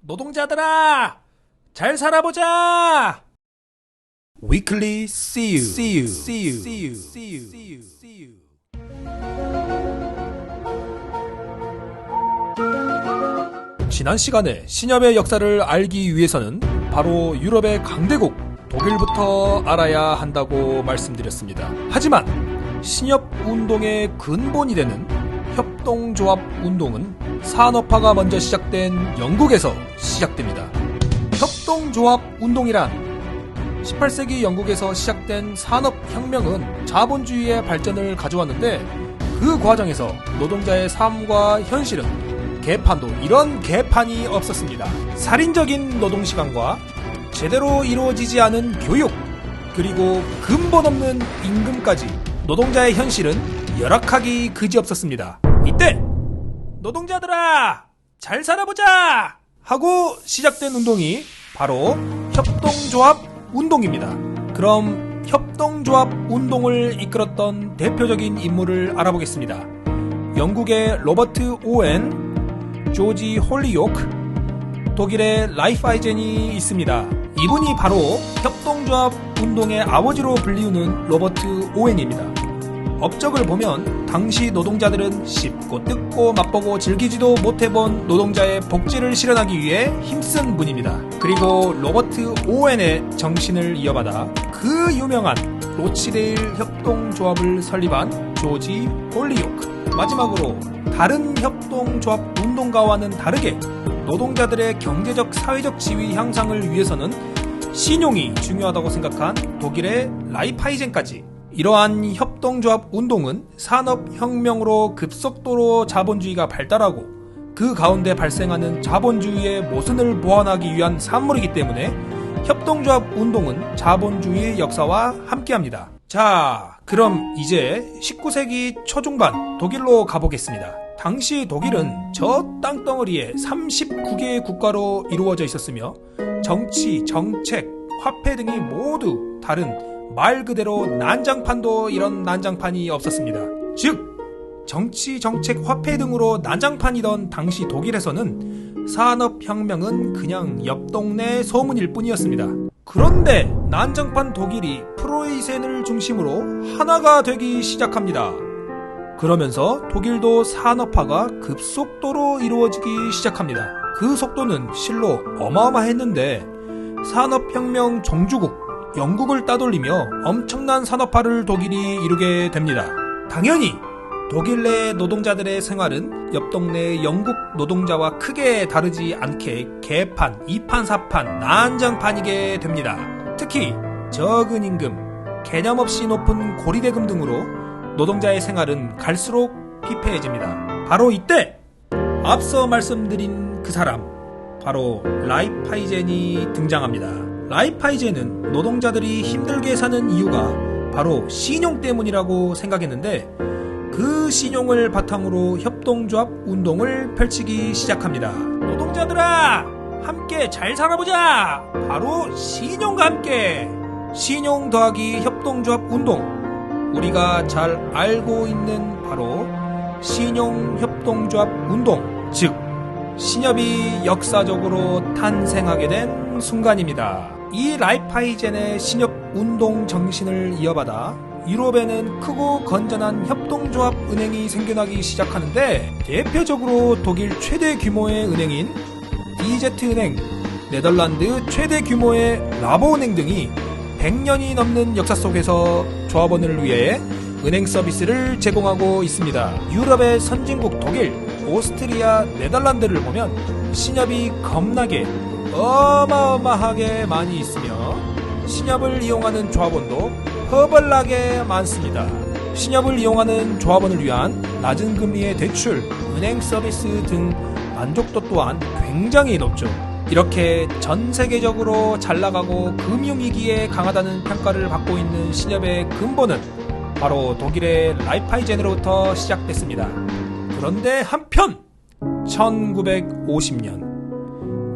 노동자들아, 잘 살아보자. Weekly See You. See you. See you. See you. See you. See you. See you. 지난 시간에 신협의 역사를 알기 위해서는 바로 유럽의 강대국 독일부터 알아야 한다고 말씀드렸습니다. 하지만 신협 운동의 근본이 되는 협동조합 운동은 산업화가 먼저 시작된 영국에서 시작됩니다. 협동조합 운동이란 18세기 영국에서 시작된 산업혁명은 자본주의의 발전을 가져왔는데 그 과정에서 노동자의 삶과 현실은 개판도 이런 개판이 없었습니다. 살인적인 노동시간과 제대로 이루어지지 않은 교육, 그리고 근본 없는 임금까지 노동자의 현실은 열악하기 그지없었습니다. 이때 노동자들아, 잘 살아보자 하고 시작된 운동이 바로 협동조합 운동입니다. 그럼 협동조합 운동을 이끌었던 대표적인 인물을 알아보겠습니다. 영국의 로버트 오웬, 조지 홀리요크, 독일의 라이프하이젠이 있습니다. 이분이 바로 협동조합 운동의 아버지로 불리우는 로버트 오웬입니다. 업적을 보면 당시 노동자들은 씹고 뜯고 맛보고 즐기지도 못해본 노동자의 복지를 실현하기 위해 힘쓴 분입니다. 그리고 로버트 오웬의 정신을 이어받아 그 유명한 로치데일 협동조합을 설립한 조지 홀리요크, 마지막으로 다른 협동조합 운동가와는 다르게 노동자들의 경제적 사회적 지위 향상을 위해서는 신용이 중요하다고 생각한 독일의 라이프하이젠까지. 이러한 협동조합 운동은 산업혁명으로 급속도로 자본주의가 발달하고 그 가운데 발생하는 자본주의의 모순을 보완하기 위한 산물이기 때문에 협동조합 운동은 자본주의의 역사와 함께합니다. 자, 그럼 이제 19세기 초중반 독일로 가보겠습니다. 당시 독일은 저 땅덩어리에 39개의 국가로 이루어져 있었으며 정치, 정책, 화폐 등이 모두 다른 말 그대로 난장판도 이런 난장판이 없었습니다. 즉, 정치, 정책, 화폐 등으로 난장판이던 당시 독일에서는 산업혁명은 그냥 옆 동네 소문일 뿐이었습니다. 그런데 난장판 독일이 프로이센을 중심으로 하나가 되기 시작합니다. 그러면서 독일도 산업화가 급속도로 이루어지기 시작합니다. 그 속도는 실로 어마어마했는데 산업혁명 종주국 영국을 따돌리며 엄청난 산업화를 독일이 이루게 됩니다. 당연히 독일 내 노동자들의 생활은 옆 동네 영국 노동자와 크게 다르지 않게 개판, 2판, 4판, 난장판이게 됩니다. 특히 적은 임금, 개념 없이 높은 고리대금 등으로 노동자의 생활은 갈수록 피폐해집니다. 바로 이때 앞서 말씀드린 그 사람, 바로 라이프하이젠이 등장합니다. 라이프하이젠은 노동자들이 힘들게 사는 이유가 바로 신용 때문이라고 생각했는데 그 신용을 바탕으로 협동조합 운동을 펼치기 시작합니다. 노동자들아, 함께 잘 살아보자! 바로 신용과 함께! 신용 더하기 협동조합 운동, 우리가 잘 알고 있는 바로 신용협동조합 운동, 즉 신협이 역사적으로 탄생하게 된 순간입니다. 이 라이프하이젠의 신협 운동 정신을 이어받아 유럽에는 크고 건전한 협동조합 은행이 생겨나기 시작하는데 대표적으로 독일 최대 규모의 은행인 DZ은행, 네덜란드 최대 규모의 라보은행 등이 100년이 넘는 역사 속에서 조합원을 위해 은행 서비스를 제공하고 있습니다. 유럽의 선진국 독일, 오스트리아, 네덜란드를 보면 신협이 겁나게 어마어마하게 많이 있으며 신협을 이용하는 조합원도 허벌나게 많습니다. 신협을 이용하는 조합원을 위한 낮은 금리의 대출, 은행 서비스 등 만족도 또한 굉장히 높죠. 이렇게 전 세계적으로 잘나가고 금융위기에 강하다는 평가를 받고 있는 신협의 근본은 바로 독일의 라이프하이젠으로부터 시작됐습니다. 그런데 한편 1950년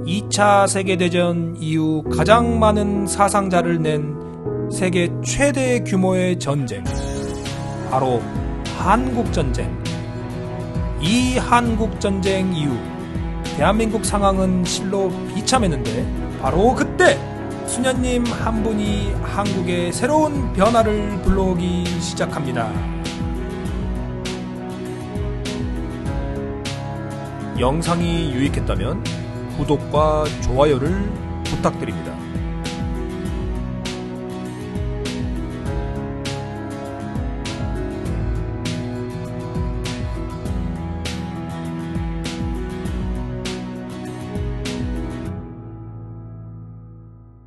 2차 세계대전 이후 가장 많은 사상자를 낸 세계 최대 규모의 전쟁, 바로 한국전쟁. 이 한국전쟁 이후 대한민국 상황은 실로 비참했는데 바로 그때 수녀님 한 분이 한국에 새로운 변화를 불러오기 시작합니다. 영상이 유익했다면 구독과 좋아요를 부탁드립니다.